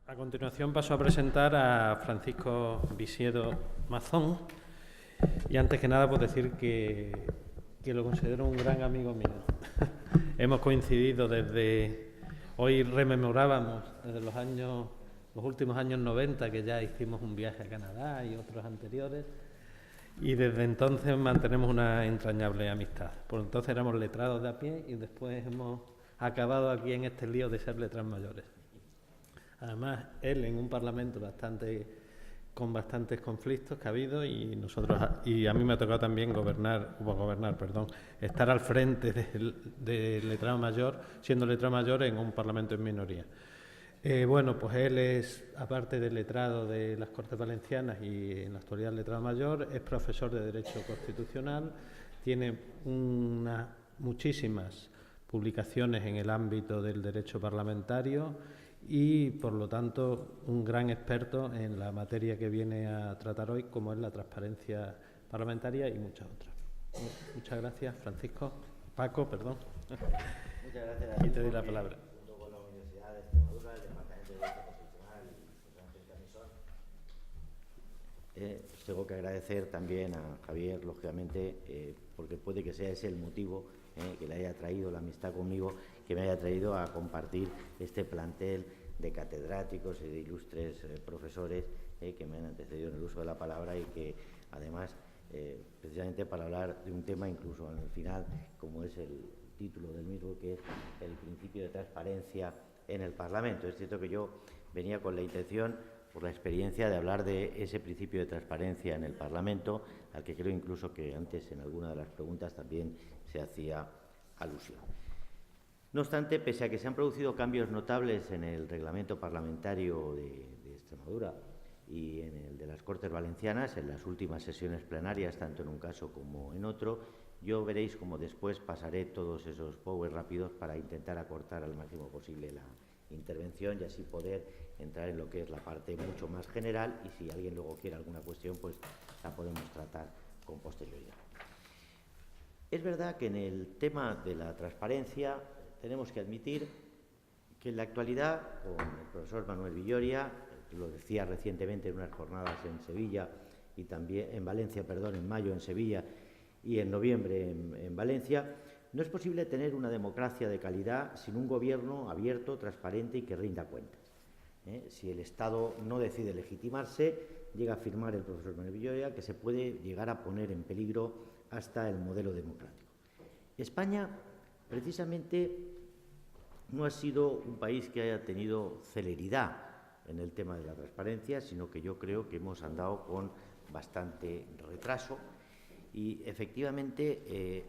A continuación paso a presentar a Francisco Visiedo Mazón y antes que nada pues decir que lo considero un gran amigo mío. Hemos coincidido hoy rememorábamos desde los últimos años 90 que ya hicimos un viaje a Canadá y otros anteriores y desde entonces mantenemos una entrañable amistad. Por entonces éramos letrados de a pie y después hemos acabado aquí en este lío de ser letras mayores. Además, él en un parlamento con bastantes conflictos que ha habido y a mí me ha tocado también estar al frente del letrado mayor, siendo letrado mayor en un parlamento en minoría. Pues él es, aparte del letrado de las Cortes Valencianas y en la actualidad letrado mayor, es profesor de Derecho Constitucional, tiene muchísimas publicaciones en el ámbito del derecho parlamentario y, por lo tanto, un gran experto en la materia que viene a tratar hoy, como es la transparencia parlamentaria y muchas otras. Muchas gracias, Francisco. Paco, perdón. Muchas gracias. Y te doy la palabra. Junto con la Universidad de Extremadura, el Departamento de Derecho Constitucional y José Ángel Camisón. Tengo que agradecer también a Javier, lógicamente, porque puede que sea ese el motivo que le haya traído la amistad conmigo, que me haya traído a compartir este plantel de catedráticos y de ilustres profesores que me han antecedido en el uso de la palabra y que, además, precisamente para hablar de un tema incluso al final, como es el título del mismo, que es el principio de transparencia en el Parlamento. Es cierto que yo venía con la intención, por la experiencia, de hablar de ese principio de transparencia en el Parlamento, al que creo incluso que antes en alguna de las preguntas también se hacía alusión. No obstante, pese a que se han producido cambios notables en el reglamento parlamentario de Extremadura y en el de las Cortes Valencianas, en las últimas sesiones plenarias, tanto en un caso como en otro, yo veréis como después pasaré todos esos power rápidos para intentar acortar al máximo posible la intervención y así poder entrar en lo que es la parte mucho más general, y si alguien luego quiere alguna cuestión, pues la podemos tratar con posterioridad. Es verdad que en el tema de la transparencia tenemos que admitir que en la actualidad, con el profesor Manuel Villoria, lo decía recientemente en unas jornadas en Sevilla y también en Valencia, en mayo en Sevilla y en noviembre en Valencia, no es posible tener una democracia de calidad sin un gobierno abierto, transparente y que rinda cuentas. Si el Estado no decide legitimarse, llega a afirmar el profesor Manuel Villoria que se puede llegar a poner en peligro hasta el modelo democrático. España, precisamente, no ha sido un país que haya tenido celeridad en el tema de la transparencia, sino que yo creo que hemos andado con bastante retraso y, efectivamente,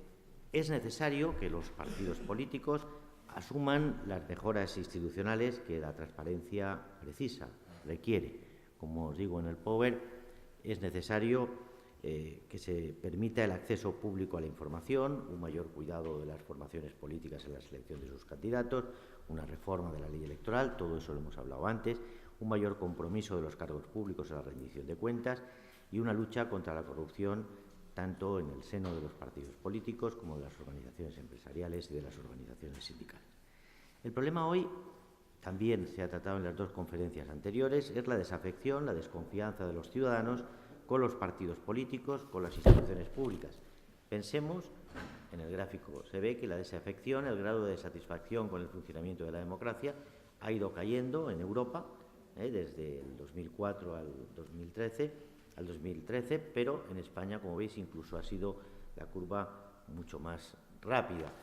es necesario que los partidos políticos asuman las mejoras institucionales que la transparencia requiere. Como os digo en el POWER, es necesario que se permita el acceso público a la información, un mayor cuidado de las formaciones políticas en la selección de sus candidatos, una reforma de la ley electoral, todo eso lo hemos hablado antes, un mayor compromiso de los cargos públicos en la rendición de cuentas y una lucha contra la corrupción tanto en el seno de los partidos políticos como de las organizaciones empresariales y de las organizaciones sindicales. El problema hoy, también se ha tratado en las dos conferencias anteriores, es la desafección, la desconfianza de los ciudadanos con los partidos políticos, con las instituciones públicas. Pensemos, en el gráfico se ve que la desafección, el grado de satisfacción con el funcionamiento de la democracia ha ido cayendo en Europa desde el 2004 al 2013, pero en España, como veis, incluso ha sido la curva mucho más rápida.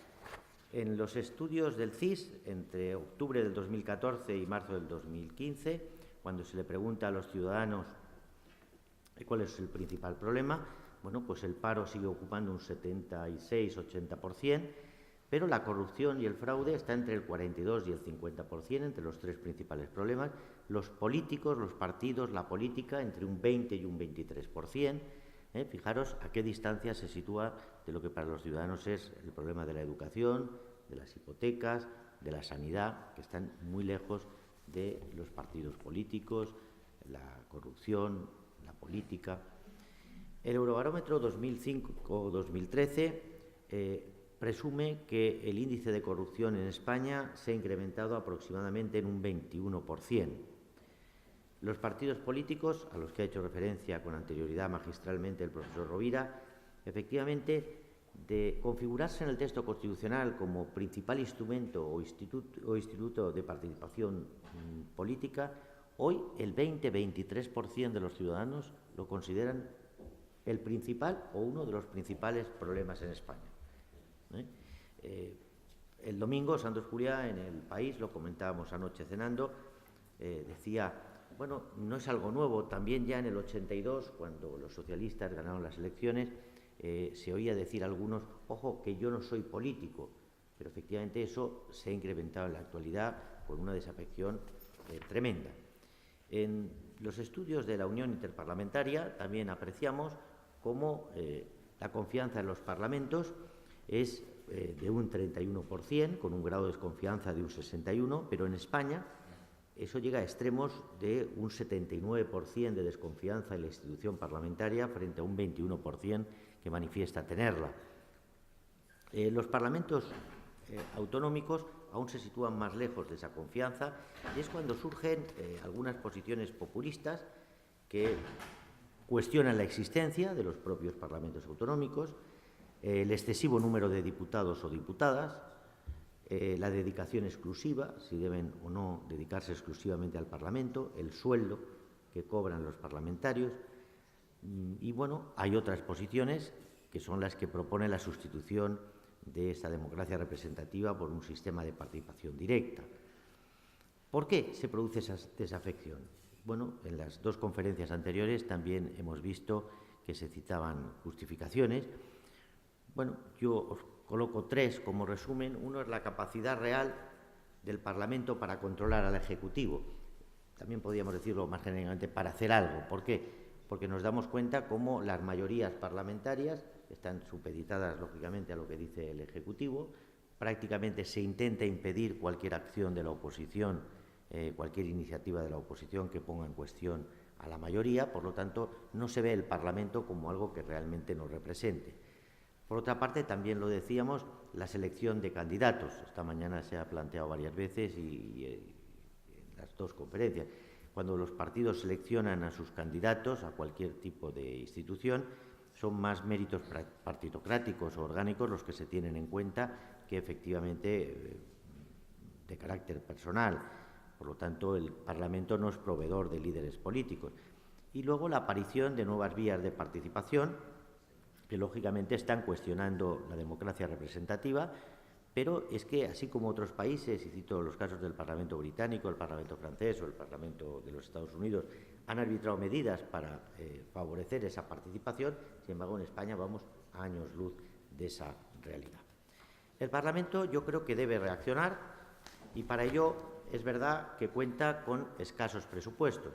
En los estudios del CIS, entre octubre del 2014 y marzo del 2015, cuando se le pregunta a los ciudadanos cuál es el principal problema, pues el paro sigue ocupando un 76-80%, pero la corrupción y el fraude está entre el 42 y el 50%, entre los tres principales problemas. Los políticos, los partidos, la política, entre un 20 y un 23%. Fijaros a qué distancia se sitúa de lo que para los ciudadanos es el problema de la educación, de las hipotecas, de la sanidad, que están muy lejos de los partidos políticos, la corrupción, la política. El Eurobarómetro 2005-2013 presume que el índice de corrupción en España se ha incrementado aproximadamente en un 21%. Los partidos políticos, a los que ha hecho referencia con anterioridad magistralmente el profesor Rovira, efectivamente, de configurarse en el texto constitucional como principal instrumento o instituto de participación política, hoy el 20-23% de los ciudadanos lo consideran el principal o uno de los principales problemas en España. El domingo, Santos Juliá, en El País, lo comentábamos anoche cenando, decía, bueno, no es algo nuevo, también ya en el 82, cuando los socialistas ganaron las elecciones, se oía decir a algunos, ojo, que yo no soy político, pero efectivamente eso se ha incrementado en la actualidad con una desafección tremenda. En los estudios de la Unión Interparlamentaria también apreciamos cómo la confianza en los parlamentos es de un 31%, con un grado de desconfianza de un 61%, pero en España eso llega a extremos de un 79% de desconfianza en la institución parlamentaria frente a un 21% que manifiesta tenerla. Los parlamentos autonómicos aún se sitúan más lejos de esa confianza y es cuando surgen algunas posiciones populistas que cuestionan la existencia de los propios parlamentos autonómicos, el excesivo número de diputados o diputadas, la dedicación exclusiva, si deben o no dedicarse exclusivamente al Parlamento, el sueldo que cobran los parlamentarios. Y bueno, hay otras posiciones que son las que propone la sustitución de esta democracia representativa por un sistema de participación directa. ¿Por qué se produce esa desafección? Bueno, en las dos conferencias anteriores también hemos visto que se citaban justificaciones. Bueno, yo os coloco tres como resumen. Uno es la capacidad real del Parlamento para controlar al Ejecutivo. También podríamos decirlo más generalmente para hacer algo. ¿Por qué? Porque nos damos cuenta cómo las mayorías parlamentarias están supeditadas, lógicamente, a lo que dice el Ejecutivo. Prácticamente se intenta impedir cualquier acción de la oposición, cualquier iniciativa de la oposición que ponga en cuestión a la mayoría. Por lo tanto, no se ve el Parlamento como algo que realmente nos represente. Por otra parte, también lo decíamos, la selección de candidatos. Esta mañana se ha planteado varias veces y en las dos conferencias. Cuando los partidos seleccionan a sus candidatos a cualquier tipo de institución, son más méritos partitocráticos o orgánicos los que se tienen en cuenta que efectivamente de carácter personal. Por lo tanto, el Parlamento no es proveedor de líderes políticos. Y luego la aparición de nuevas vías de participación que lógicamente están cuestionando la democracia representativa, pero es que así como otros países, y cito los casos del Parlamento británico, el Parlamento francés o el Parlamento de los Estados Unidos, han arbitrado medidas para favorecer esa participación, sin embargo en España vamos a años luz de esa realidad. El Parlamento yo creo que debe reaccionar y para ello es verdad que cuenta con escasos presupuestos.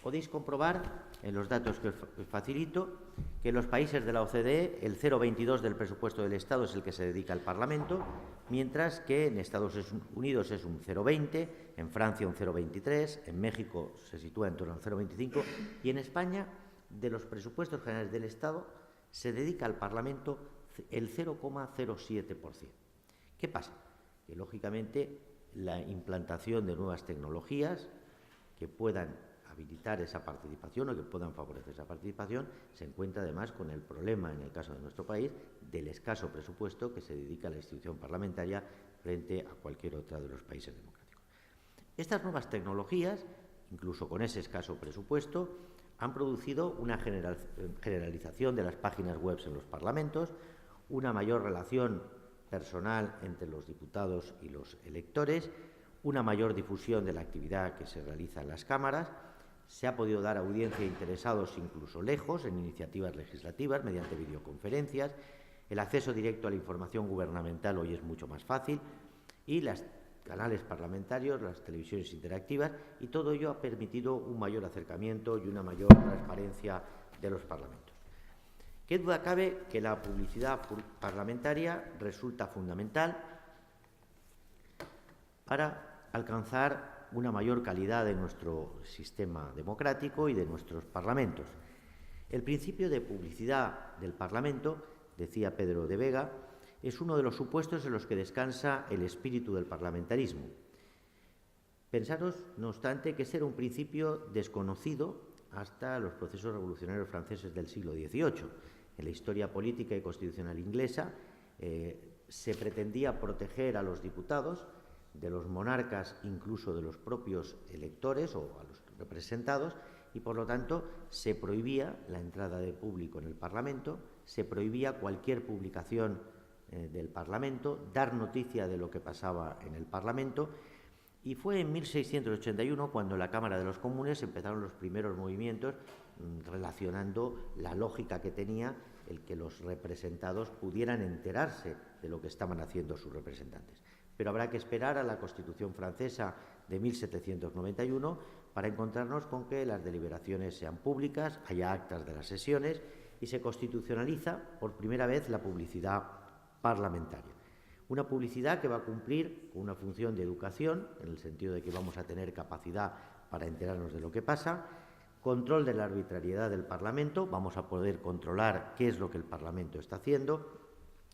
Podéis comprobar en los datos que os facilito que en los países de la OCDE el 0,22 del presupuesto del Estado es el que se dedica al Parlamento, mientras que en Estados Unidos es un 0,20, en Francia un 0,23, en México se sitúa en torno al 0,25 y en España, de los presupuestos generales del Estado, se dedica al Parlamento el 0,07%. ¿Qué pasa? Que lógicamente la implantación de nuevas tecnologías que puedan habilitar esa participación o que puedan favorecer esa participación, se encuentra además con el problema, en el caso de nuestro país, del escaso presupuesto que se dedica a la institución parlamentaria frente a cualquier otra de los países democráticos. Estas nuevas tecnologías, incluso con ese escaso presupuesto, han producido una generalización de las páginas web en los parlamentos, una mayor relación personal entre los diputados y los electores, una mayor difusión de la actividad que se realiza en las cámaras. Se ha podido dar audiencia a interesados incluso lejos en iniciativas legislativas mediante videoconferencias. El acceso directo a la información gubernamental hoy es mucho más fácil y los canales parlamentarios, las televisiones interactivas y todo ello ha permitido un mayor acercamiento y una mayor transparencia de los parlamentos. ¿Qué duda cabe que la publicidad parlamentaria resulta fundamental para alcanzar una mayor calidad de nuestro sistema democrático y de nuestros parlamentos? El principio de publicidad del Parlamento, decía Pedro de Vega, es uno de los supuestos en los que descansa el espíritu del parlamentarismo. Pensaros, no obstante, que ese era un principio desconocido hasta los procesos revolucionarios franceses del siglo XVIII. En la historia política y constitucional inglesa se pretendía proteger a los diputados de los monarcas, incluso de los propios electores o a los representados, y por lo tanto se prohibía la entrada de público en el Parlamento, se prohibía cualquier publicación del Parlamento, dar noticia de lo que pasaba en el Parlamento. Y fue en 1681 cuando en la Cámara de los Comunes empezaron los primeros movimientos relacionando la lógica que tenía el que los representados pudieran enterarse de lo que estaban haciendo sus representantes. Pero habrá que esperar a la Constitución francesa de 1791 para encontrarnos con que las deliberaciones sean públicas, haya actas de las sesiones y se constitucionaliza por primera vez la publicidad parlamentaria. Una publicidad que va a cumplir una función de educación, en el sentido de que vamos a tener capacidad para enterarnos de lo que pasa, control de la arbitrariedad del Parlamento, vamos a poder controlar qué es lo que el Parlamento está haciendo,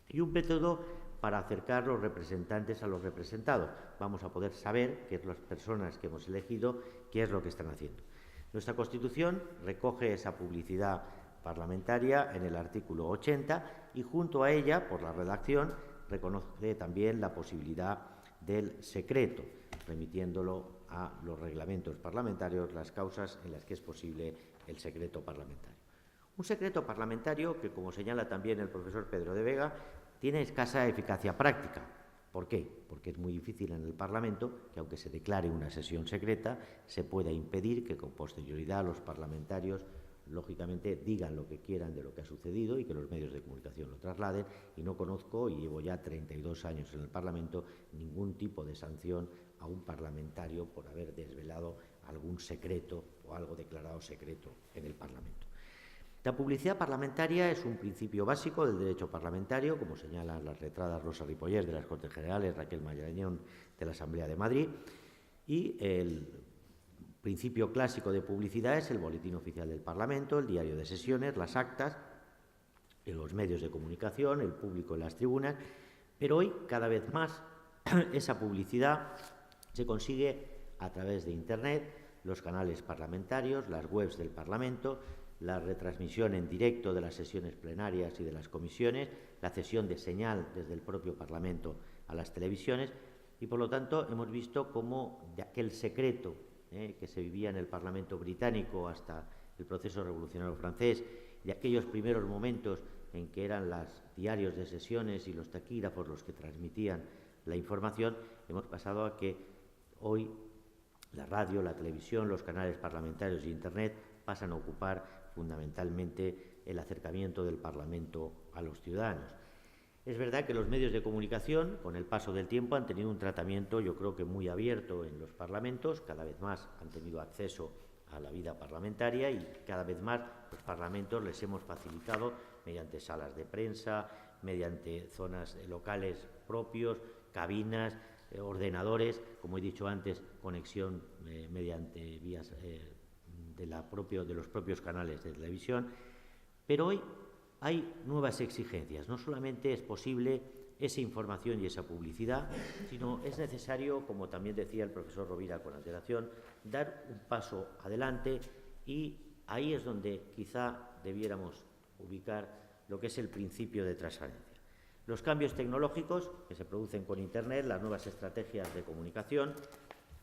y un método para acercar los representantes a los representados. Vamos a poder saber qué es las personas que hemos elegido, qué es lo que están haciendo. Nuestra Constitución recoge esa publicidad parlamentaria en el artículo 80 y junto a ella, por la redacción, reconoce también la posibilidad del secreto, remitiéndolo a los reglamentos parlamentarios las causas en las que es posible el secreto parlamentario. Un secreto parlamentario que, como señala también el profesor Pedro de Vega, tiene escasa eficacia práctica. ¿Por qué? Porque es muy difícil en el Parlamento que, aunque se declare una sesión secreta, se pueda impedir que con posterioridad los parlamentarios lógicamente digan lo que quieran de lo que ha sucedido y que los medios de comunicación lo trasladen, y no conozco, y llevo ya 32 años en el Parlamento, ningún tipo de sanción a un parlamentario por haber desvelado algún secreto o algo declarado secreto en el Parlamento. La publicidad parlamentaria es un principio básico del derecho parlamentario, como señalan las letradas Rosa Ripollés de las Cortes Generales, Raquel Marañón de la Asamblea de Madrid, y el principio clásico de publicidad es el Boletín Oficial del Parlamento, el diario de sesiones, las actas, los medios de comunicación, el público en las tribunas, pero hoy cada vez más esa publicidad se consigue a través de Internet, los canales parlamentarios, las webs del Parlamento, la retransmisión en directo de las sesiones plenarias y de las comisiones, la cesión de señal desde el propio Parlamento a las televisiones, y por lo tanto hemos visto cómo de aquel secreto que se vivía en el Parlamento británico hasta el proceso revolucionario francés, de aquellos primeros momentos en que eran los diarios de sesiones y los taquígrafos los que transmitían la información, hemos pasado a que hoy la radio, la televisión, los canales parlamentarios y Internet pasan a ocupar fundamentalmente el acercamiento del Parlamento a los ciudadanos. Es verdad que los medios de comunicación, con el paso del tiempo, han tenido un tratamiento, yo creo que muy abierto en los parlamentos, cada vez más han tenido acceso a la vida parlamentaria y cada vez más los parlamentos les hemos facilitado mediante salas de prensa, mediante zonas locales propios, cabinas, ordenadores, como he dicho antes, conexión mediante vías de los propios canales de televisión. Pero hoy hay nuevas exigencias. No solamente es posible esa información y esa publicidad, sino es necesario, como también decía el profesor Rovira con antelación, dar un paso adelante, y ahí es donde quizá debiéramos ubicar lo que es el principio de transparencia. Los cambios tecnológicos que se producen con Internet, las nuevas estrategias de comunicación,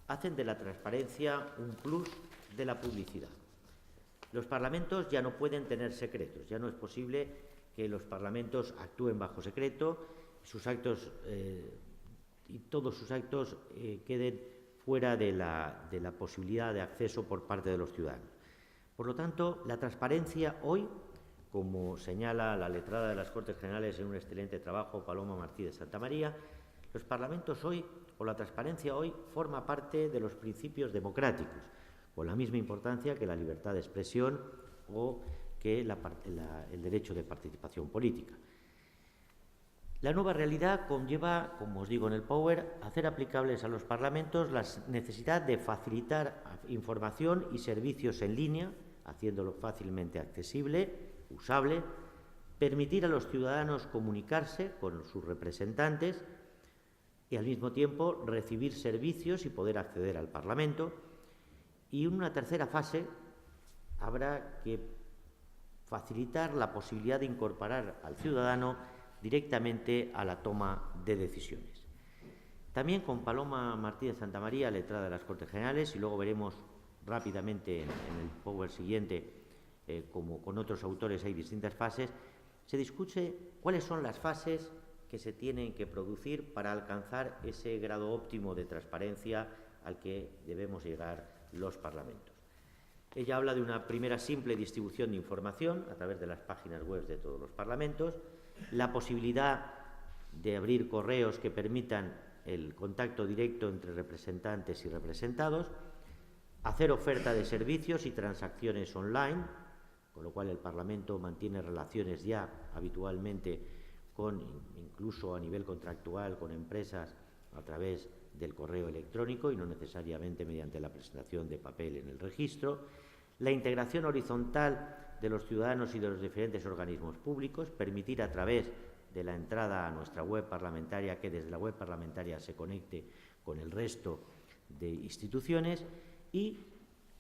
hacen de la transparencia un plus de la publicidad. Los parlamentos ya no pueden tener secretos, ya no es posible que los parlamentos actúen bajo secreto, sus actos y todos sus actos queden fuera de la posibilidad de acceso por parte de los ciudadanos. Por lo tanto, la transparencia hoy, como señala la letrada de las Cortes Generales en un excelente trabajo, Paloma Martí de Santa María, los parlamentos hoy, o la transparencia hoy, forma parte de los principios democráticos, con la misma importancia que la libertad de expresión o que el derecho de participación política. La nueva realidad conlleva, como os digo en el Power, hacer aplicables a los parlamentos la necesidad de facilitar información y servicios en línea, haciéndolo fácilmente accesible, usable, permitir a los ciudadanos comunicarse con sus representantes, y al mismo tiempo recibir servicios y poder acceder al Parlamento. Y en una tercera fase habrá que facilitar la posibilidad de incorporar al ciudadano directamente a la toma de decisiones. También con Paloma Martínez Santamaría, letrada de las Cortes Generales, y luego veremos rápidamente en el PowerPoint siguiente, como con otros autores hay distintas fases, se discute cuáles son las fases que se tienen que producir para alcanzar ese grado óptimo de transparencia al que debemos llegar los parlamentos. Ella habla de una primera simple distribución de información a través de las páginas web de todos los parlamentos, la posibilidad de abrir correos que permitan el contacto directo entre representantes y representados, hacer oferta de servicios y transacciones online, con lo cual el Parlamento mantiene relaciones ya habitualmente incluso a nivel contractual con empresas a través del correo electrónico y no necesariamente mediante la presentación de papel en el registro, la integración horizontal de los ciudadanos y de los diferentes organismos públicos, permitir a través de la entrada a nuestra web parlamentaria que desde la web parlamentaria se conecte con el resto de instituciones y,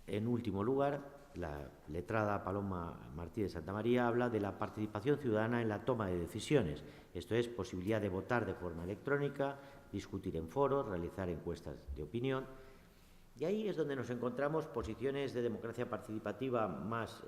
en último lugar, la letrada Paloma Martínez Santamaría habla de la participación ciudadana en la toma de decisiones, esto es, posibilidad de votar de forma electrónica, discutir en foros, realizar encuestas de opinión. Y ahí es donde nos encontramos posiciones de democracia participativa más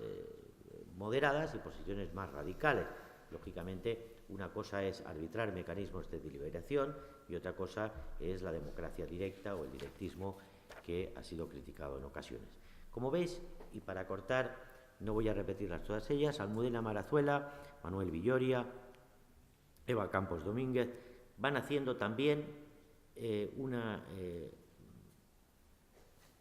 moderadas y posiciones más radicales. Lógicamente, una cosa es arbitrar mecanismos de deliberación y otra cosa es la democracia directa o el directismo que ha sido criticado en ocasiones. Como veis, y para cortar, no voy a repetirlas todas ellas, Almudena Marazuela, Manuel Villoria, Eva Campos Domínguez, van haciendo también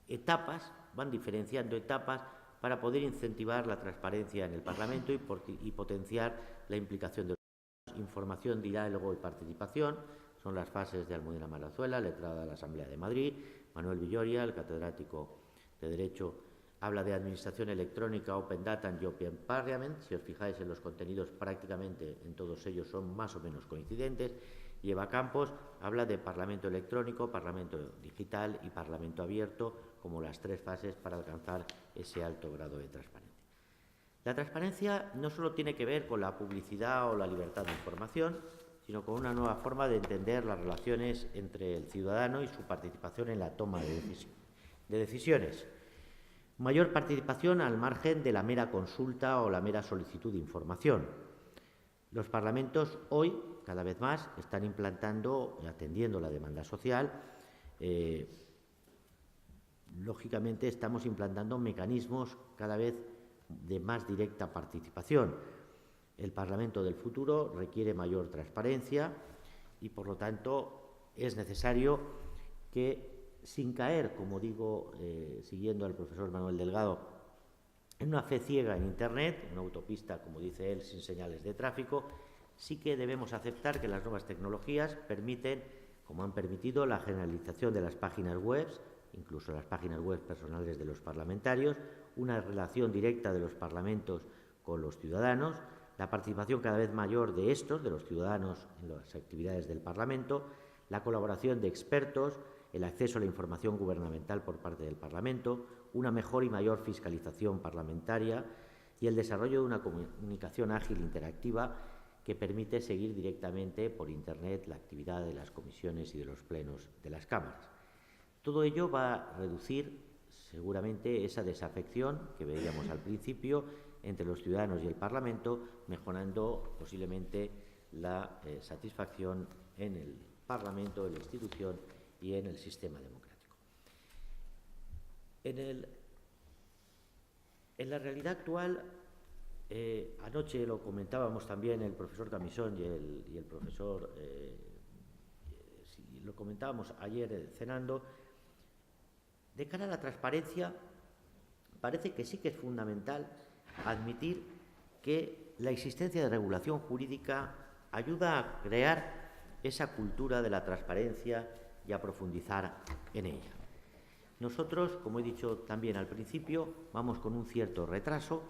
etapas, van diferenciando etapas para poder incentivar la transparencia en el Parlamento y potenciar la implicación de los ciudadanos. Información, diálogo y participación son las fases de Almudena Marazuela, letrada de la Asamblea de Madrid. Manuel Villoria, el catedrático de Derecho, habla de administración electrónica, Open Data y Open Parliament. Si os fijáis en los contenidos, prácticamente en todos ellos son más o menos coincidentes. Y Eva Campos habla de Parlamento electrónico, Parlamento digital y Parlamento abierto como las tres fases para alcanzar ese alto grado de transparencia. La transparencia no solo tiene que ver con la publicidad o la libertad de información, sino con una nueva forma de entender las relaciones entre el ciudadano y su participación en la toma de decisiones. Mayor participación al margen de la mera consulta o la mera solicitud de información. Los parlamentos hoy, cada vez más, están implantando y atendiendo la demanda social. Lógicamente, estamos implantando mecanismos cada vez de más directa participación. El Parlamento del futuro requiere mayor transparencia y, por lo tanto, es necesario que, sin caer, como digo, siguiendo al profesor Manuel Delgado, en una fe ciega en Internet, una autopista, como dice él, sin señales de tráfico, sí que debemos aceptar que las nuevas tecnologías permiten, como han permitido, la generalización de las páginas web, incluso las páginas web personales de los parlamentarios, una relación directa de los parlamentos con los ciudadanos, la participación cada vez mayor de estos, de los ciudadanos, en las actividades del Parlamento, la colaboración de expertos, el acceso a la información gubernamental por parte del Parlamento, una mejor y mayor fiscalización parlamentaria y el desarrollo de una comunicación ágil e interactiva que permite seguir directamente por Internet la actividad de las comisiones y de los plenos de las cámaras. Todo ello va a reducir seguramente esa desafección que veíamos al principio entre los ciudadanos y el Parlamento, mejorando posiblemente la satisfacción en el Parlamento, en la institución y en el sistema democrático. En la realidad actual, anoche lo comentábamos también el profesor Camisón y el profesor, lo comentábamos ayer cenando, de cara a la transparencia, parece que sí que es fundamental admitir que la existencia de regulación jurídica ayuda a crear esa cultura de la transparencia y a profundizar en ella. Nosotros, como he dicho también al principio, vamos con un cierto retraso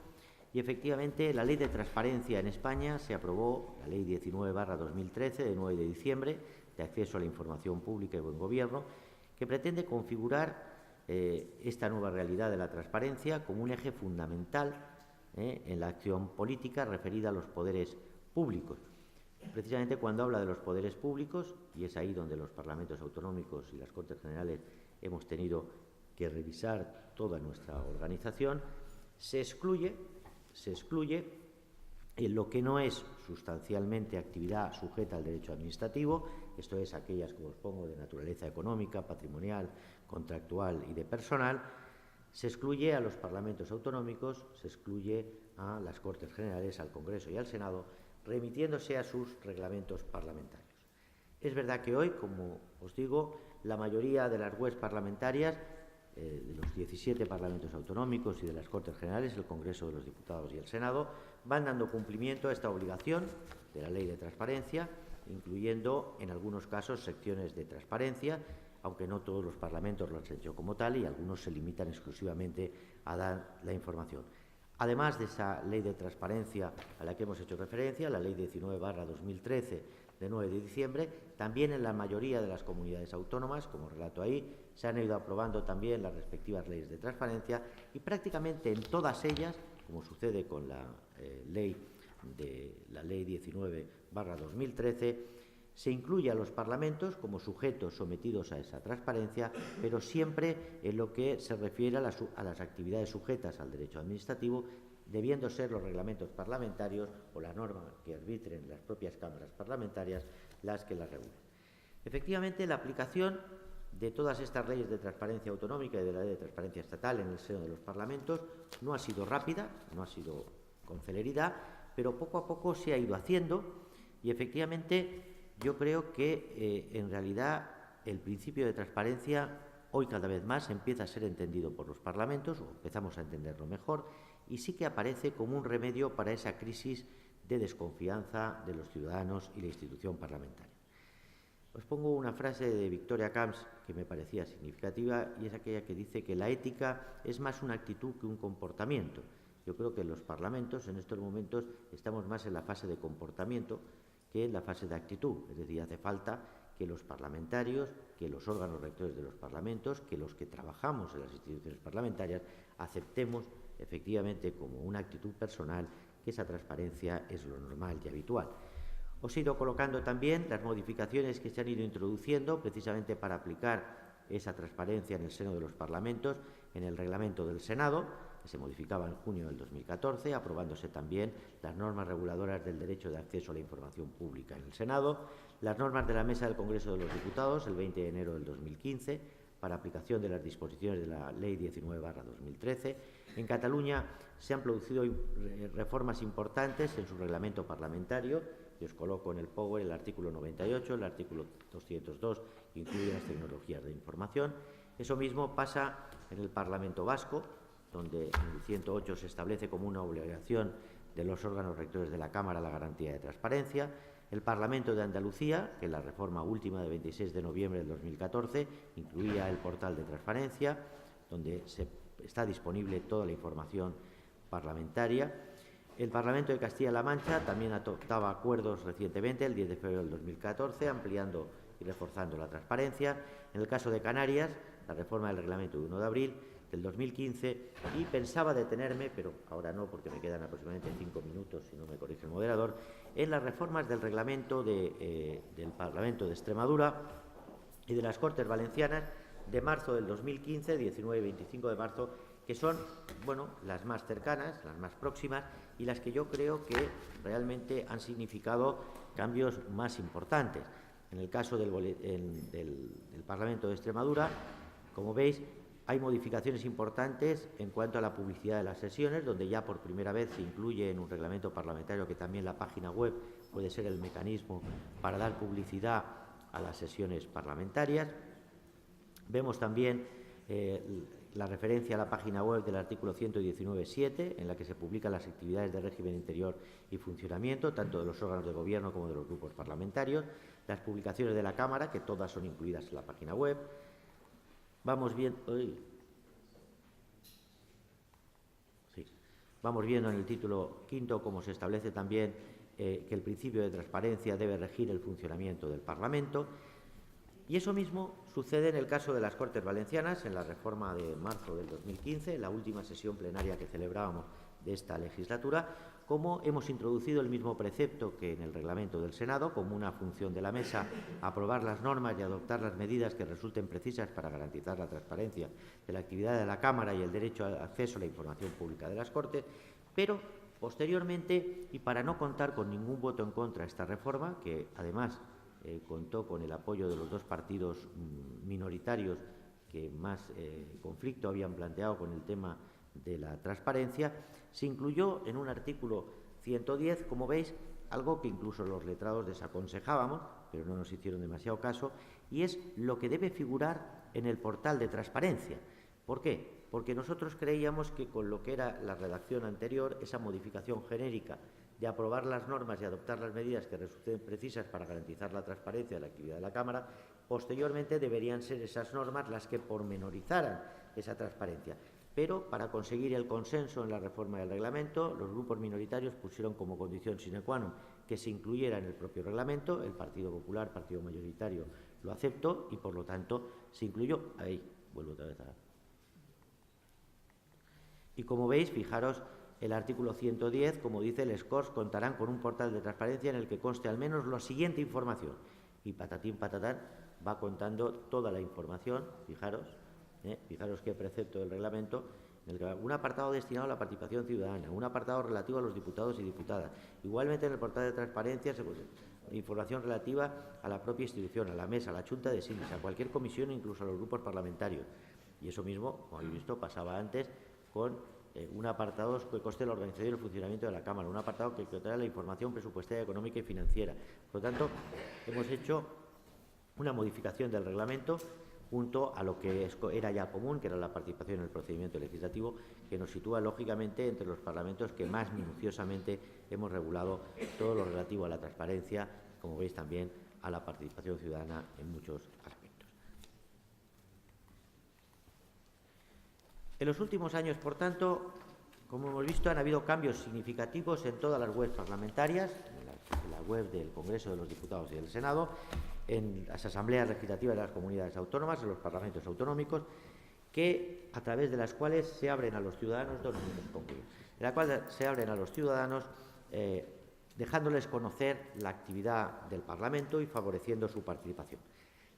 y efectivamente la Ley de Transparencia en España se aprobó, la Ley 19/2013 de 9 de diciembre de acceso a la información pública y buen gobierno, que pretende configurar esta nueva realidad de la transparencia como un eje fundamental en la acción política referida a los poderes públicos. Precisamente cuando habla de los poderes públicos, y es ahí donde los parlamentos autonómicos y las Cortes Generales hemos tenido que revisar toda nuestra organización, se excluye en lo que no es sustancialmente actividad sujeta al derecho administrativo, esto es aquellas, como os pongo, de naturaleza económica, patrimonial, contractual y de personal. Se excluye a los parlamentos autonómicos, se excluye a las Cortes Generales, al Congreso y al Senado, remitiéndose a sus reglamentos parlamentarios. Es verdad que hoy, como os digo, la mayoría de las webs parlamentarias, de los 17 parlamentos autonómicos y de las Cortes Generales, el Congreso de los Diputados y el Senado, van dando cumplimiento a esta obligación de la Ley de Transparencia, incluyendo en algunos casos secciones de transparencia, aunque no todos los parlamentos lo han hecho como tal y algunos se limitan exclusivamente a dar la información. Además de esa Ley de Transparencia a la que hemos hecho referencia, la Ley 19/2013 de 9 de diciembre, también en la mayoría de las comunidades autónomas, como relato ahí, se han ido aprobando también las respectivas leyes de transparencia y prácticamente en todas ellas, como sucede con la Ley 19/2013, se incluye a los parlamentos como sujetos sometidos a esa transparencia, pero siempre en lo que se refiere a las actividades sujetas al derecho administrativo, debiendo ser los reglamentos parlamentarios o la norma que arbitren las propias cámaras parlamentarias las que las regulen. Efectivamente, la aplicación de todas estas leyes de transparencia autonómica y de la ley de transparencia estatal en el seno de los parlamentos no ha sido rápida, no ha sido con celeridad, pero poco a poco se ha ido haciendo y efectivamente yo creo que en realidad el principio de transparencia hoy cada vez más empieza a ser entendido por los parlamentos, o empezamos a entenderlo mejor, y sí que aparece como un remedio para esa crisis de desconfianza de los ciudadanos y la institución parlamentaria. Os pongo una frase de Victoria Camps que me parecía significativa y es aquella que dice que la ética es más una actitud que un comportamiento. Yo creo que en los parlamentos en estos momentos estamos más en la fase de comportamiento que en la fase de actitud, es decir, hace falta que los parlamentarios, que los órganos rectores de los parlamentos, que los que trabajamos en las instituciones parlamentarias aceptemos efectivamente como una actitud personal que esa transparencia es lo normal y habitual. Os he ido colocando también las modificaciones que se han ido introduciendo precisamente para aplicar esa transparencia en el seno de los parlamentos en el reglamento del Senado, que se modificaba en junio del 2014, aprobándose también las normas reguladoras del derecho de acceso a la información pública en el Senado, las normas de la Mesa del Congreso de los Diputados el 20 de enero del 2015, para aplicación de las disposiciones de la Ley 19/2013. En Cataluña se han producido reformas importantes en su reglamento parlamentario, que os coloco en el PowerPoint el artículo 98, el artículo 202, que incluye las tecnologías de información. Eso mismo pasa en el Parlamento Vasco, donde en el 108 se establece como una obligación de los órganos rectores de la Cámara la garantía de transparencia. El Parlamento de Andalucía, que en la reforma última de 26 de noviembre del 2014 incluía el portal de transparencia, donde está disponible toda la información parlamentaria. El Parlamento de Castilla-La Mancha también adoptaba acuerdos recientemente, el 10 de febrero del 2014, ampliando y reforzando la transparencia. En el caso de Canarias, la reforma del reglamento de 1 de abril del 2015, y pensaba detenerme, pero ahora no, porque me quedan aproximadamente 5 minutos, si no me corrige el moderador, en las reformas del reglamento del Parlamento de Extremadura y de las Cortes Valencianas de marzo del 2015, 19 y 25 de marzo, que son, bueno, las más cercanas, las más próximas y las que yo creo que realmente han significado cambios más importantes. En el caso del Parlamento de Extremadura, como veis, hay modificaciones importantes en cuanto a la publicidad de las sesiones, donde ya por primera vez se incluye en un reglamento parlamentario que también la página web puede ser el mecanismo para dar publicidad a las sesiones parlamentarias. Vemos también la referencia a la página web del artículo 119.7, en la que se publican las actividades de régimen interior y funcionamiento, tanto de los órganos de gobierno como de los grupos parlamentarios, las publicaciones de la Cámara, que todas son incluidas en la página web. Vamos viendo en el título quinto cómo se establece también que el principio de transparencia debe regir el funcionamiento del Parlamento. Y eso mismo sucede en el caso de las Cortes Valencianas, en la reforma de marzo del 2015, la última sesión plenaria que celebrábamos de esta legislatura, como hemos introducido el mismo precepto que en el reglamento del Senado, como una función de la Mesa, aprobar las normas y adoptar las medidas que resulten precisas para garantizar la transparencia de la actividad de la Cámara y el derecho al acceso a la información pública de las Cortes, pero posteriormente, y para no contar con ningún voto en contra de esta reforma, que además contó con el apoyo de los dos partidos minoritarios que más conflicto habían planteado con el tema de la transparencia, se incluyó en un artículo 110, como veis, algo que incluso los letrados desaconsejábamos, pero no nos hicieron demasiado caso, y es lo que debe figurar en el portal de transparencia. ¿Por qué? Porque nosotros creíamos que con lo que era la redacción anterior, esa modificación genérica de aprobar las normas y adoptar las medidas que resulten precisas para garantizar la transparencia de la actividad de la Cámara, posteriormente deberían ser esas normas las que pormenorizaran esa transparencia. Pero para conseguir el consenso en la reforma del reglamento, los grupos minoritarios pusieron como condición sine qua non que se incluyera en el propio reglamento. El Partido Popular, partido mayoritario, lo aceptó y, por lo tanto, se incluyó. Ahí, vuelvo otra vez a... Y como veis, fijaros, el artículo 110, como dice, les Corts contarán con un portal de transparencia en el que conste al menos la siguiente información. Y patatín patatán va contando toda la información, fijaros. Fijaros qué precepto del reglamento, en el que un apartado destinado a la participación ciudadana, un apartado relativo a los diputados y diputadas. Igualmente en el portal de transparencia se información relativa a la propia institución, a la mesa, a la Junta de Síndics, a cualquier comisión, incluso a los grupos parlamentarios. Y eso mismo, como habéis visto, pasaba antes con un apartado que conste la organización y el funcionamiento de la Cámara, un apartado que trae la información presupuestaria, económica y financiera. Por lo tanto, hemos hecho una modificación del reglamento junto a lo que era ya común, que era la participación en el procedimiento legislativo, que nos sitúa, lógicamente, entre los parlamentos que más minuciosamente hemos regulado todo lo relativo a la transparencia, como veis también a la participación ciudadana en muchos aspectos. En los últimos años, por tanto, como hemos visto, han habido cambios significativos en todas las webs parlamentarias, en la web del Congreso de los Diputados y del Senado, en las asambleas legislativas de las comunidades autónomas, en los parlamentos autonómicos, a través de las cuales se abren a los ciudadanos, dejándoles conocer la actividad del Parlamento y favoreciendo su participación.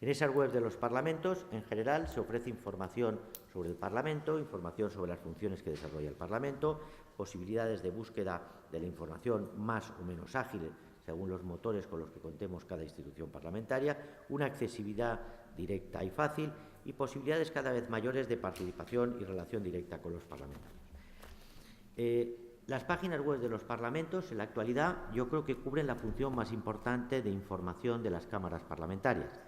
En esas webs de los parlamentos, en general, se ofrece información sobre el Parlamento, información sobre las funciones que desarrolla el Parlamento, posibilidades de búsqueda de la información más o menos ágiles, según los motores con los que contemos cada institución parlamentaria, una accesibilidad directa y fácil y posibilidades cada vez mayores de participación y relación directa con los parlamentarios. Las páginas web de los parlamentos, en la actualidad, yo creo que cubren la función más importante de información de las cámaras parlamentarias.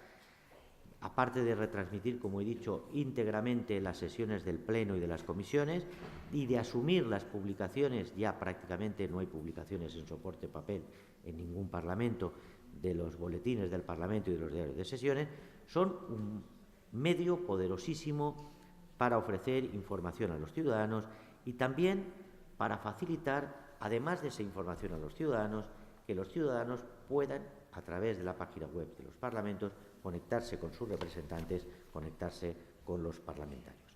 Aparte de retransmitir, como he dicho, íntegramente las sesiones del Pleno y de las comisiones y de asumir las publicaciones, ya prácticamente no hay publicaciones en soporte papel en ningún parlamento, de los boletines del Parlamento y de los diarios de sesiones, son un medio poderosísimo para ofrecer información a los ciudadanos y también para facilitar, además de esa información a los ciudadanos, que los ciudadanos puedan, a través de la página web de los parlamentos, conectarse con sus representantes, conectarse con los parlamentarios.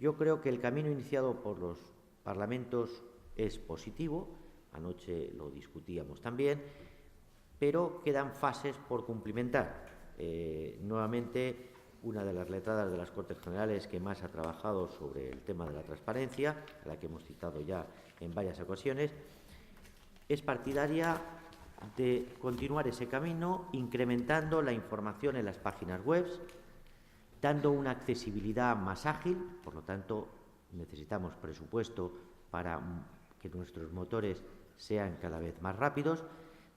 Yo creo que el camino iniciado por los parlamentos es positivo, anoche lo discutíamos también, pero quedan fases por cumplimentar. Nuevamente, una de las letradas de las Cortes Generales que más ha trabajado sobre el tema de la transparencia, a la que hemos citado ya en varias ocasiones, es partidaria de continuar ese camino, incrementando la información en las páginas web, dando una accesibilidad más ágil. Por lo tanto, necesitamos presupuesto para que nuestros motores sean cada vez más rápidos,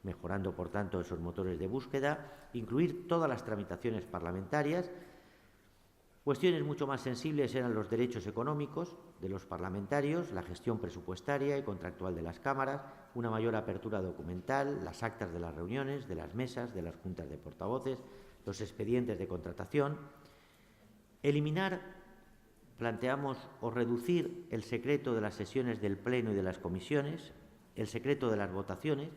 mejorando, por tanto, esos motores de búsqueda, incluir todas las tramitaciones parlamentarias. Cuestiones mucho más sensibles eran los derechos económicos de los parlamentarios, la gestión presupuestaria y contractual de las cámaras, una mayor apertura documental, las actas de las reuniones, de las mesas, de las juntas de portavoces, los expedientes de contratación. Eliminar, planteamos, o reducir el secreto de las sesiones del Pleno y de las comisiones, el secreto de las votaciones.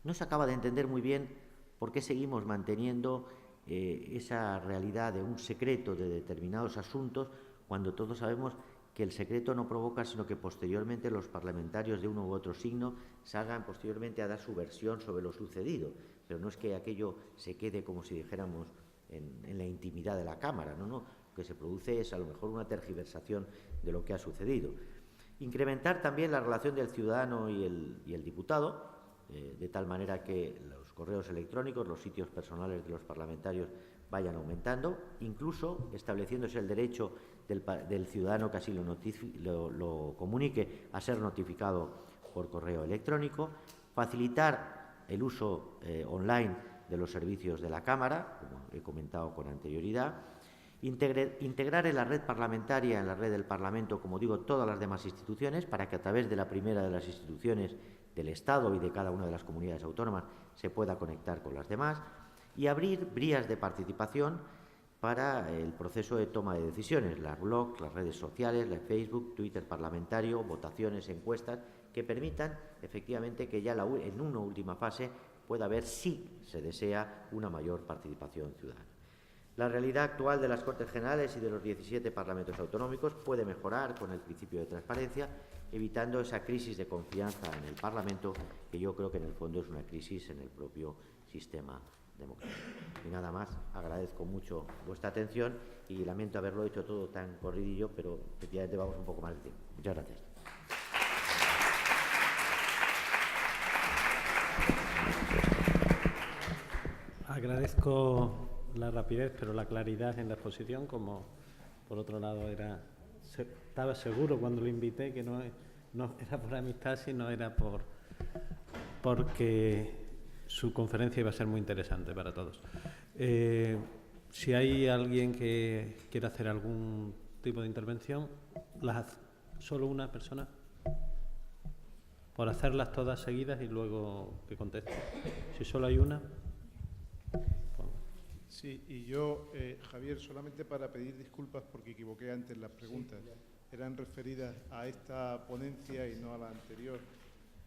No se acaba de entender muy bien por qué seguimos manteniendo esa realidad de un secreto de determinados asuntos, cuando todos sabemos que el secreto no provoca, sino que posteriormente los parlamentarios de uno u otro signo salgan posteriormente a dar su versión sobre lo sucedido. Pero no es que aquello se quede, como si dijéramos, en la intimidad de la Cámara, no. Lo que se produce es a lo mejor una tergiversación de lo que ha sucedido. Incrementar también la relación del ciudadano y el diputado, de tal manera que los correos electrónicos, los sitios personales de los parlamentarios vayan aumentando, incluso estableciéndose el derecho del ciudadano que así lo comunique a ser notificado por correo electrónico, facilitar el uso online de los servicios de la Cámara, como he comentado con anterioridad, integrar en la red parlamentaria, en la red del Parlamento, como digo, todas las demás instituciones, para que a través de la primera de las instituciones del Estado y de cada una de las comunidades autónomas se pueda conectar con las demás, y abrir vías de participación para el proceso de toma de decisiones, las blogs, las redes sociales, la Facebook, Twitter parlamentario, votaciones, encuestas, que permitan efectivamente que ya en una última fase pueda haber, si se desea, una mayor participación ciudadana. La realidad actual de las Cortes Generales y de los 17 parlamentos autonómicos puede mejorar con el principio de transparencia, evitando esa crisis de confianza en el Parlamento, que yo creo que en el fondo es una crisis en el propio sistema democrático. Y nada más, agradezco mucho vuestra atención y lamento haberlo hecho todo tan corridillo, pero efectivamente vamos un poco más de tiempo. Muchas gracias. Agradezco la rapidez, pero la claridad en la exposición, como por otro lado estaba seguro cuando lo invité que no era por amistad, sino era porque su conferencia iba a ser muy interesante para todos. Si hay alguien que quiera hacer algún tipo de intervención, ¿solo una persona? Por hacerlas todas seguidas y luego que conteste. Si solo hay una. Sí, y yo, Javier, solamente para pedir disculpas porque equivoqué antes las preguntas. Sí, eran referidas a esta ponencia y no a la anterior.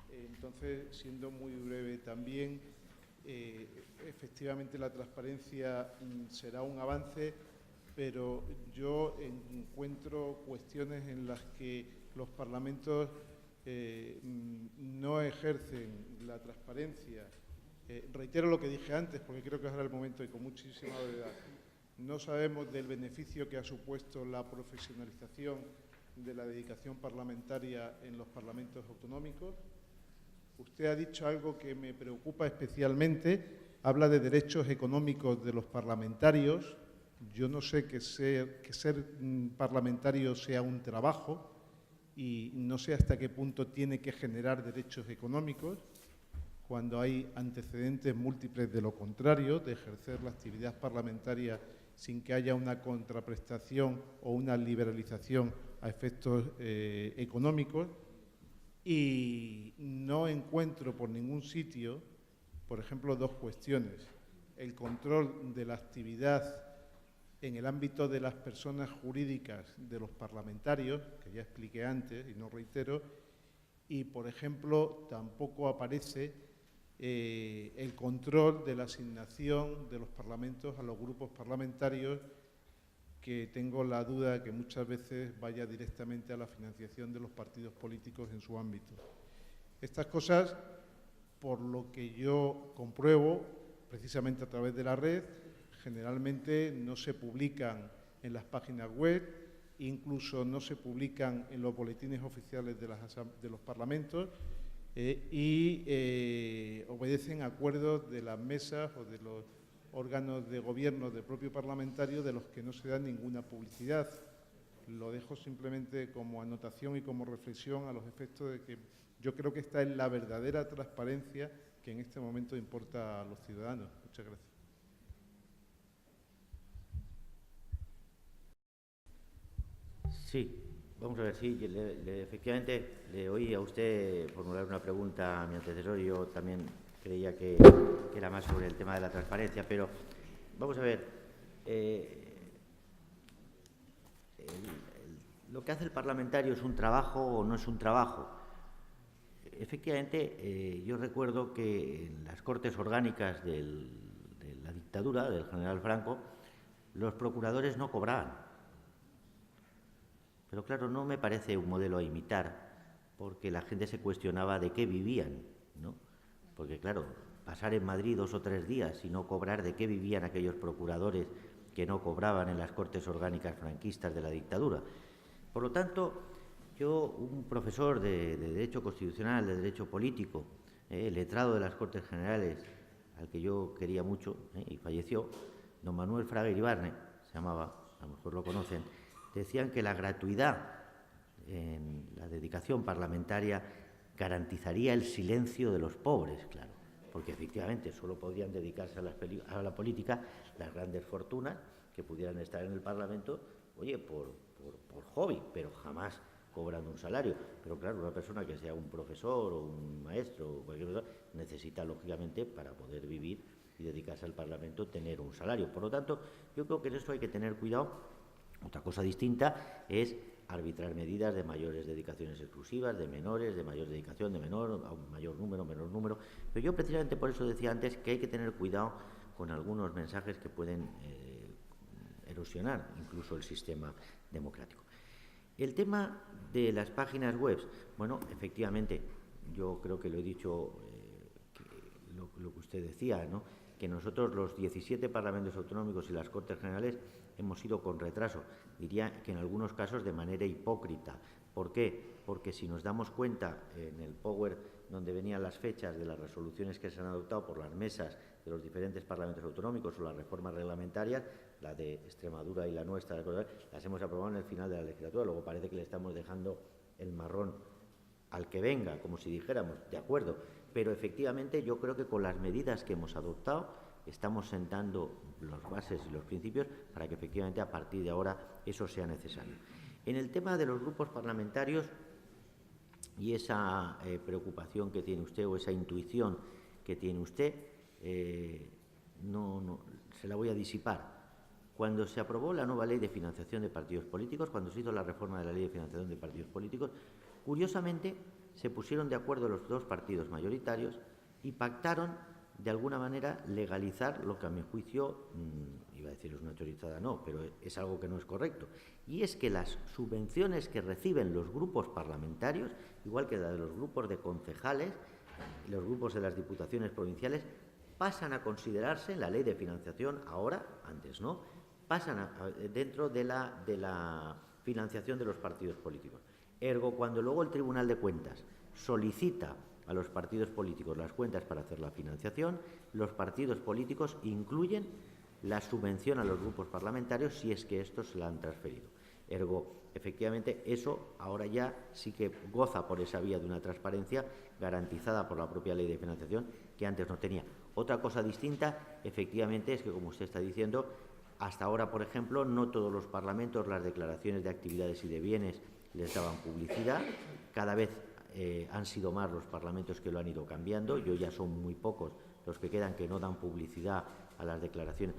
Entonces, siendo muy breve también, efectivamente la transparencia será un avance, pero yo encuentro cuestiones en las que los parlamentos no ejercen la transparencia. Reitero lo que dije antes, porque creo que es ahora el momento y con muchísima brevedad. No sabemos del beneficio que ha supuesto la profesionalización de la dedicación parlamentaria en los parlamentos autonómicos. Usted ha dicho algo que me preocupa especialmente. Habla de derechos económicos de los parlamentarios. Yo no sé que ser parlamentario sea un trabajo y no sé hasta qué punto tiene que generar derechos económicos, cuando hay antecedentes múltiples de lo contrario, de ejercer la actividad parlamentaria sin que haya una contraprestación o una liberalización a efectos económicos. Y no encuentro por ningún sitio, por ejemplo, dos cuestiones. El control de la actividad en el ámbito de las personas jurídicas de los parlamentarios, que ya expliqué antes y no reitero, y, por ejemplo, tampoco aparece el control de la asignación de los parlamentos a los grupos parlamentarios, que tengo la duda de que muchas veces vaya directamente a la financiación de los partidos políticos en su ámbito. Estas cosas, por lo que yo compruebo, precisamente a través de la red, generalmente no se publican en las páginas web, incluso no se publican en los boletines oficiales de los parlamentos, y obedecen a acuerdos de las mesas o de los órganos de gobierno del propio parlamentario, de los que no se da ninguna publicidad. Lo dejo simplemente como anotación y como reflexión a los efectos de que yo creo que esta es la verdadera transparencia que en este momento importa a los ciudadanos. Muchas gracias. Sí. Vamos a ver, sí, efectivamente le oí a usted formular una pregunta a mi antecesor y yo también creía que era más sobre el tema de la transparencia, pero vamos a ver, lo que hace el parlamentario es un trabajo o no es un trabajo. Efectivamente, yo recuerdo que en las Cortes Orgánicas de la dictadura del general Franco, los procuradores no cobraban. Pero claro, no me parece un modelo a imitar, porque la gente se cuestionaba de qué vivían, ¿no? Porque claro, pasar en Madrid 2 o 3 días y no cobrar, ¿de qué vivían aquellos procuradores que no cobraban en las Cortes Orgánicas franquistas de la dictadura? Por lo tanto, yo, un profesor de Derecho Constitucional, de Derecho Político, letrado de las Cortes Generales, al que yo quería mucho y falleció, don Manuel Fraga Iribarne, se llamaba, a lo mejor lo conocen, decían que la gratuidad en la dedicación parlamentaria garantizaría el silencio de los pobres, claro, porque efectivamente solo podrían dedicarse a la política las grandes fortunas que pudieran estar en el Parlamento, oye, por hobby, pero jamás cobrando un salario. Pero claro, una persona que sea un profesor o un maestro o cualquier cosa necesita, lógicamente, para poder vivir y dedicarse al Parlamento, tener un salario. Por lo tanto, yo creo que en esto hay que tener cuidado. Otra cosa distinta es arbitrar medidas de mayores dedicaciones exclusivas, de menores, de mayor dedicación, de menor, a un mayor número, menor número. Pero yo precisamente por eso decía antes que hay que tener cuidado con algunos mensajes que pueden erosionar incluso el sistema democrático. El tema de las páginas web, bueno, efectivamente, yo creo que lo he dicho, lo que usted decía, ¿no?, que nosotros los 17 parlamentos autonómicos y las Cortes Generales hemos ido con retraso, diría que en algunos casos de manera hipócrita. ¿Por qué? Porque si nos damos cuenta en el Power, donde venían las fechas de las resoluciones que se han adoptado por las mesas de los diferentes parlamentos autonómicos o las reformas reglamentarias, la de Extremadura y la nuestra, las hemos aprobado en el final de la legislatura. Luego parece que le estamos dejando el marrón al que venga, como si dijéramos, de acuerdo, pero efectivamente yo creo que con las medidas que hemos adoptado estamos sentando las bases y los principios para que efectivamente a partir de ahora eso sea necesario. En el tema de los grupos parlamentarios y esa preocupación que tiene usted o esa intuición que tiene usted, no se la voy a disipar. Cuando se aprobó la nueva ley de financiación de partidos políticos, cuando se hizo la reforma de la ley de financiación de partidos políticos, curiosamente se pusieron de acuerdo los dos partidos mayoritarios y pactaron de alguna manera legalizar lo que a mi juicio, iba a decir es una chorizada, no, pero es algo que no es correcto, y es que las subvenciones que reciben los grupos parlamentarios, igual que la de los grupos de concejales, los grupos de las diputaciones provinciales, pasan a considerarse en la ley de financiación ahora, antes no, pasan dentro de la financiación de los partidos políticos. Ergo, cuando luego el Tribunal de Cuentas solicita a los partidos políticos las cuentas para hacer la financiación, los partidos políticos incluyen la subvención a los grupos parlamentarios si es que estos se la han transferido. Ergo, efectivamente, eso ahora ya sí que goza por esa vía de una transparencia garantizada por la propia ley de financiación que antes no tenía. Otra cosa distinta, efectivamente, es que, como usted está diciendo, hasta ahora, por ejemplo, no todos los parlamentos las declaraciones de actividades y de bienes les daban publicidad. Cada vez han sido más los parlamentos que lo han ido cambiando. Yo ya son muy pocos los que quedan que no dan publicidad a las declaraciones.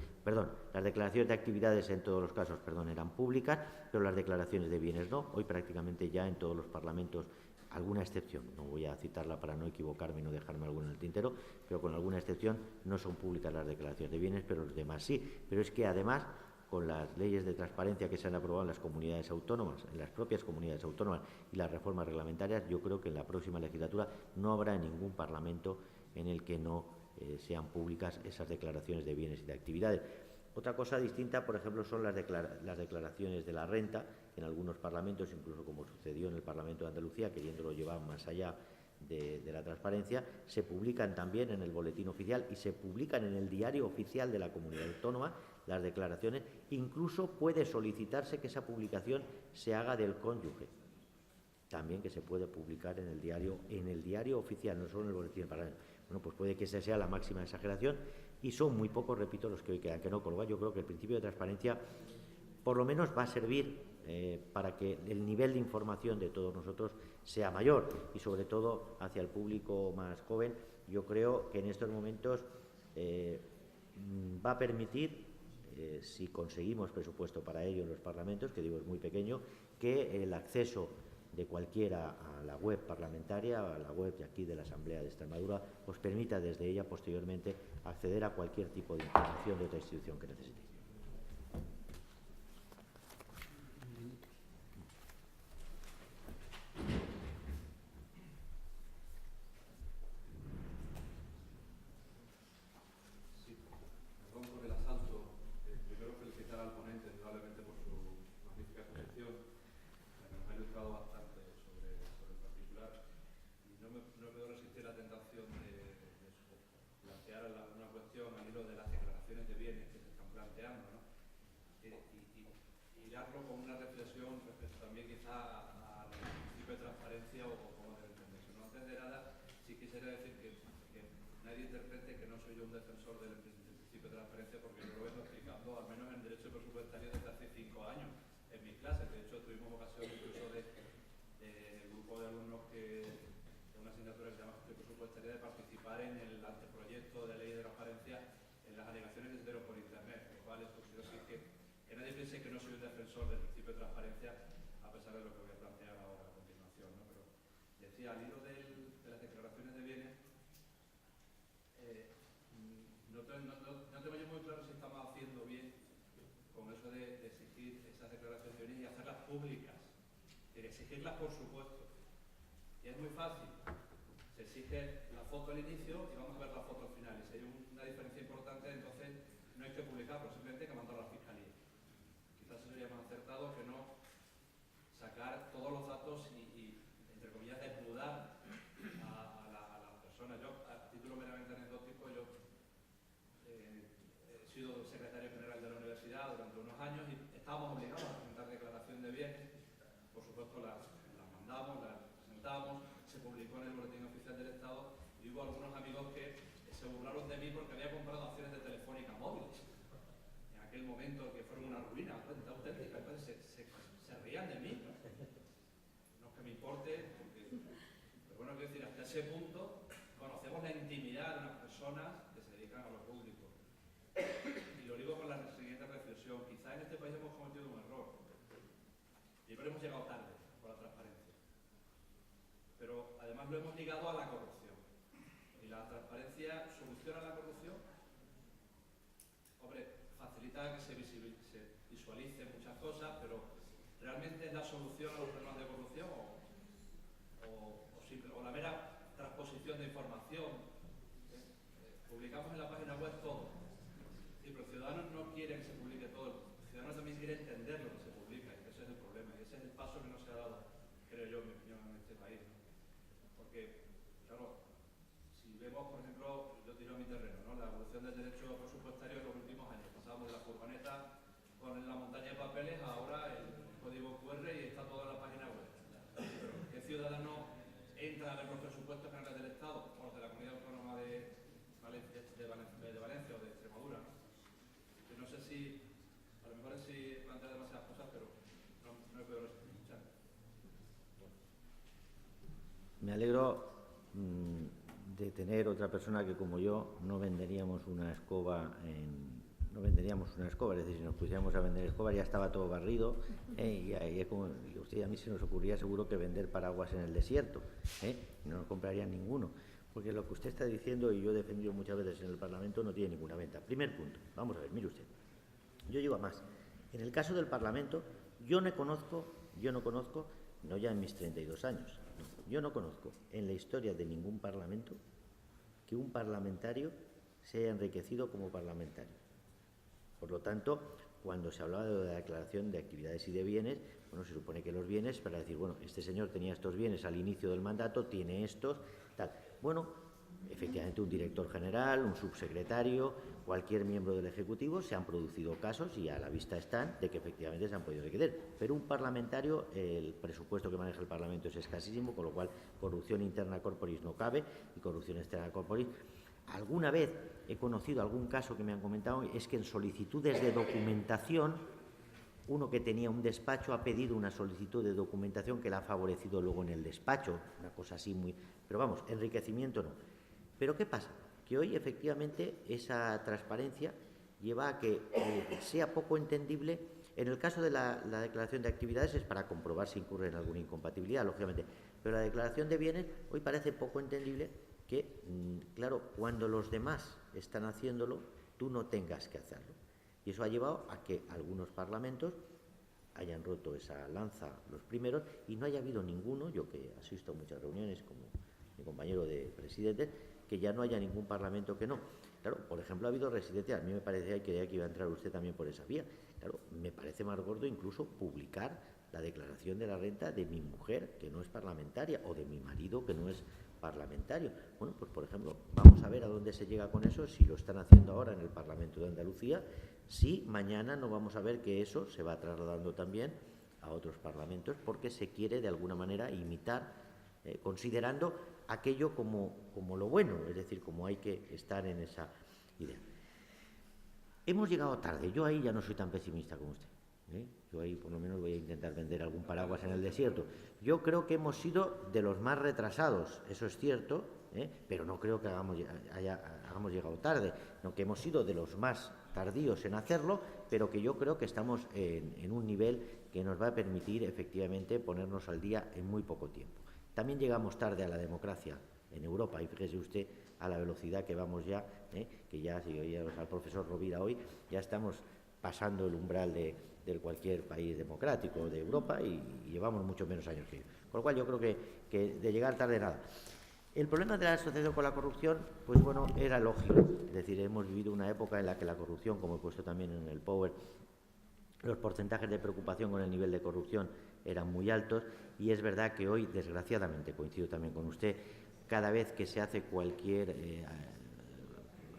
Las declaraciones de actividades en todos los casos, eran públicas, pero las declaraciones de bienes no. Hoy prácticamente ya en todos los parlamentos, alguna excepción, no voy a citarla para no equivocarme y no dejarme alguna en el tintero, pero con alguna excepción no son públicas las declaraciones de bienes, pero los demás sí. Pero es que además, con las leyes de transparencia que se han aprobado en las comunidades autónomas, en las propias comunidades autónomas y las reformas reglamentarias, yo creo que en la próxima legislatura no habrá ningún parlamento en el que no sean públicas esas declaraciones de bienes y de actividades. Otra cosa distinta, por ejemplo, son las declaraciones de la renta. En algunos parlamentos, incluso como sucedió en el Parlamento de Andalucía, queriéndolo llevar más allá de la transparencia, se publican también en el boletín oficial y se publican en el diario oficial de la comunidad autónoma las declaraciones. Incluso puede solicitarse que esa publicación se haga del cónyuge, también, que se puede publicar en el diario oficial, no solo en el boletín del Parlamento. Bueno, pues puede que esa sea la máxima exageración y son muy pocos, repito, los que hoy quedan que no. Con lo cual yo creo que el principio de transparencia por lo menos va a servir para que el nivel de información de todos nosotros sea mayor y sobre todo hacia el público más joven. Yo creo que en estos momentos va a permitir, si conseguimos presupuesto para ello en los parlamentos, que digo es muy pequeño, que el acceso de cualquiera a la web parlamentaria, a la web de aquí de la Asamblea de Extremadura, os permita desde ella posteriormente acceder a cualquier tipo de información de otra institución que necesitéis. Por supuesto. Y es muy fácil. Se exige la foto al inicio y vamos a ver la foto al final. Y si hay una diferencia importante, entonces no hay que publicarlo, simplemente hay que mandarlo a la Fiscalía. Quizás sería más acertado que no sacar todos los datos y entre comillas, desnudar a las personas. Yo, a título meramente anecdótico, yo he sido secretario general de la universidad durante unos años y estábamos obligados a presentar declaración de bienes. Por supuesto, la presentamos, se publicó en el Boletín Oficial del Estado y hubo algunos amigos que se burlaron de mí porque había comprado acciones de Telefónica móviles. En aquel momento que fueron una ruina auténtica, entonces se reían de mí. No es que me importe, pero bueno, quiero decir, hasta ese punto conocemos la intimidad de unas personas que se dedican a lo público. Y lo digo con la siguiente reflexión. Quizá en este país hemos cometido un error. Y creo que hemos llegado tarde por la transparencia. Pero además lo hemos ligado a la corrupción. ¿Y la transparencia soluciona la corrupción? Hombre, facilita que se visualicen muchas cosas, pero ¿realmente es la solución a los problemas de corrupción? ¿O la mera transposición de información? Publicamos en la página web todo. Sí, pero los ciudadanos no quieren que se publique todo. Los ciudadanos también quieren entender lo que se publica, y ese es el problema. Y ese es el paso que no se ha dado, creo yo, en mi opinión, en este país, ¿no? Porque, claro, si vemos, por ejemplo, yo tiro a mi terreno, ¿no? La evolución del derecho presupuestario en los últimos años. Pasábamos de la furgoneta con la montaña de papeles a ahora el código QR y está todo en la página web. Pero ¿qué ciudadano entra a ver los presupuestos generales del Estado o los de la Comunidad Autónoma de Valencia o de Extremadura? Yo no sé si, a lo mejor es si plantea demasiadas cosas, pero no he podido escuchar. Me alegro de tener otra persona que, como yo, no venderíamos una escoba, es decir, si nos pusiéramos a vender escobas ya estaba todo barrido, y es como y usted, a mí se nos ocurría seguro que vender paraguas en el desierto, no nos comprarían ninguno, porque lo que usted está diciendo, y yo he defendido muchas veces en el Parlamento, no tiene ninguna venta. Primer punto, vamos a ver, mire usted, yo llego a más. En el caso del Parlamento, yo no conozco, no ya en mis 32 años, yo no conozco en la historia de ningún Parlamento que un parlamentario se haya enriquecido como parlamentario. Por lo tanto, cuando se hablaba de la declaración de actividades y de bienes, bueno, se supone que los bienes, para decir, bueno, este señor tenía estos bienes al inicio del mandato, tiene estos, tal. Bueno, efectivamente un director general, un subsecretario, cualquier miembro del Ejecutivo, se han producido casos y a la vista están de que efectivamente se han podido enriquecer. Pero un parlamentario, el presupuesto que maneja el Parlamento es escasísimo, con lo cual corrupción interna corporis no cabe y corrupción externa corporis. Alguna vez he conocido algún caso que me han comentado, es que en solicitudes de documentación, uno que tenía un despacho ha pedido una solicitud de documentación que le ha favorecido luego en el despacho, una cosa así muy... Pero vamos, enriquecimiento no. Pero ¿qué pasa? Que hoy efectivamente esa transparencia lleva a que sea poco entendible En el caso de la declaración de actividades es para comprobar si incurre en alguna incompatibilidad, lógicamente, pero la declaración de bienes hoy parece poco entendible que, claro, cuando los demás están haciéndolo, tú no tengas que hacerlo. Y eso ha llevado a que algunos parlamentos hayan roto esa lanza los primeros y no haya habido ninguno, yo que asisto a muchas reuniones como mi compañero de presidente, que ya no haya ningún parlamento que no. Claro, por ejemplo, ha habido residencias. A mí me parecía que iba a entrar usted también por esa vía. Claro, me parece más gordo incluso publicar la declaración de la renta de mi mujer, que no es parlamentaria, o de mi marido, que no es parlamentario. Bueno, pues por ejemplo, vamos a ver a dónde se llega con eso, si lo están haciendo ahora en el Parlamento de Andalucía, si mañana no vamos a ver que eso se va trasladando también a otros parlamentos, porque se quiere de alguna manera imitar, considerando aquello como lo bueno, es decir, como hay que estar en esa idea. Hemos llegado tarde, yo ahí ya no soy tan pesimista como usted, yo ahí por lo menos voy a intentar vender algún paraguas en el desierto. Yo creo que hemos sido de los más retrasados, eso es cierto, pero no creo que hayamos llegado tarde, no, que hemos sido de los más tardíos en hacerlo, pero que yo creo que estamos en un nivel que nos va a permitir efectivamente ponernos al día en muy poco tiempo. También llegamos tarde a la democracia en Europa, y fíjese usted a la velocidad que vamos ya, que ya, si oíamos al profesor Rovira hoy, ya estamos pasando el umbral de cualquier país democrático de Europa y llevamos mucho menos años que ellos. Con lo cual yo creo que de llegar tarde nada. El problema de la asociación con la corrupción, pues bueno, era lógico. Es decir, hemos vivido una época en la que la corrupción, como he puesto también en el Power, los porcentajes de preocupación con el nivel de corrupción eran muy altos y es verdad que hoy, desgraciadamente, coincido también con usted, cada vez que se hace cualquier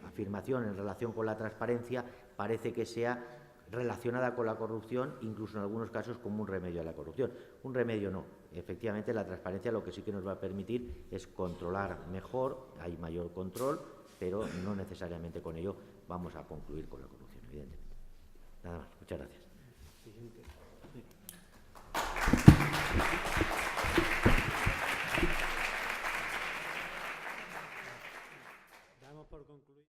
afirmación en relación con la transparencia, parece que sea relacionada con la corrupción, incluso en algunos casos como un remedio a la corrupción. Un remedio no. Efectivamente, la transparencia lo que sí que nos va a permitir es controlar mejor, hay mayor control, pero no necesariamente con ello vamos a concluir con la corrupción, evidentemente. Nada más. Muchas gracias. Damos por concluido.